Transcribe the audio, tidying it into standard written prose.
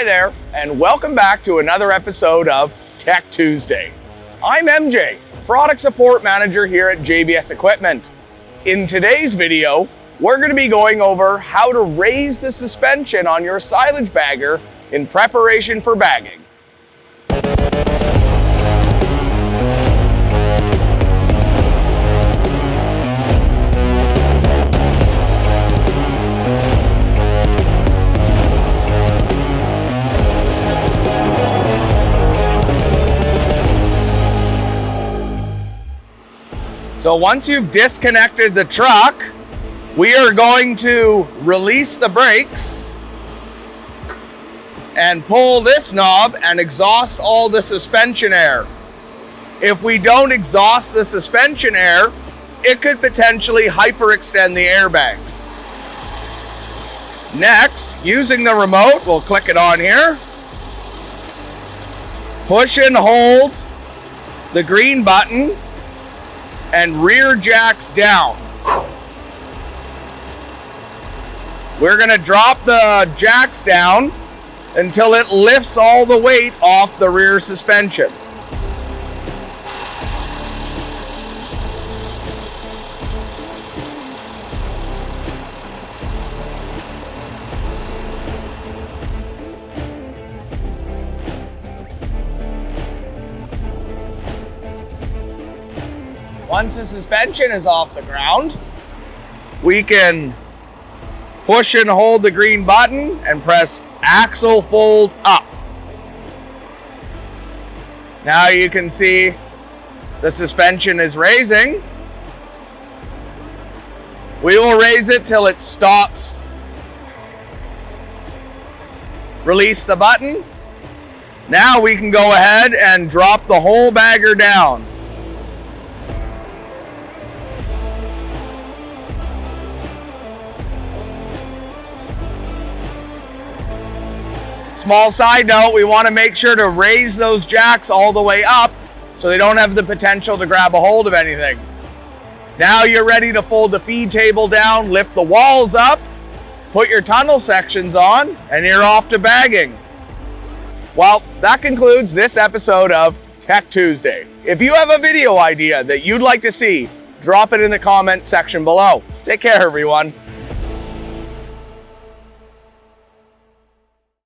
Hi there, and welcome back to another episode of Tech Tuesday. I'm MJ, Product Support Manager here at JBS Equipment. In today's video, we're going to be going over how to raise the suspension on your silage bagger in preparation for bagging. So once you've disconnected the truck, we are going to release the brakes and pull this knob and exhaust all the suspension air. If we don't exhaust the suspension air, it could potentially hyperextend the airbags. Next, using the remote, we'll click it on here. Push and hold the green button and rear jacks down. We're going to drop the jacks down until it lifts all the weight off the rear suspension. Once the suspension is off the ground, we can push and hold the green button and press axle fold up. Now you can see the suspension is raising. We will raise it till it stops. Release the button. Now we can go ahead and drop the whole bagger down. Small side note, we want to make sure to raise those jacks all the way up so they don't have the potential to grab a hold of anything. Now you're ready to fold the feed table down, lift the walls up, put your tunnel sections on, and you're off to bagging. Well, that concludes this episode of Tech Tuesday. If you have a video idea that you'd like to see, drop it in the comment section below. Take care, everyone.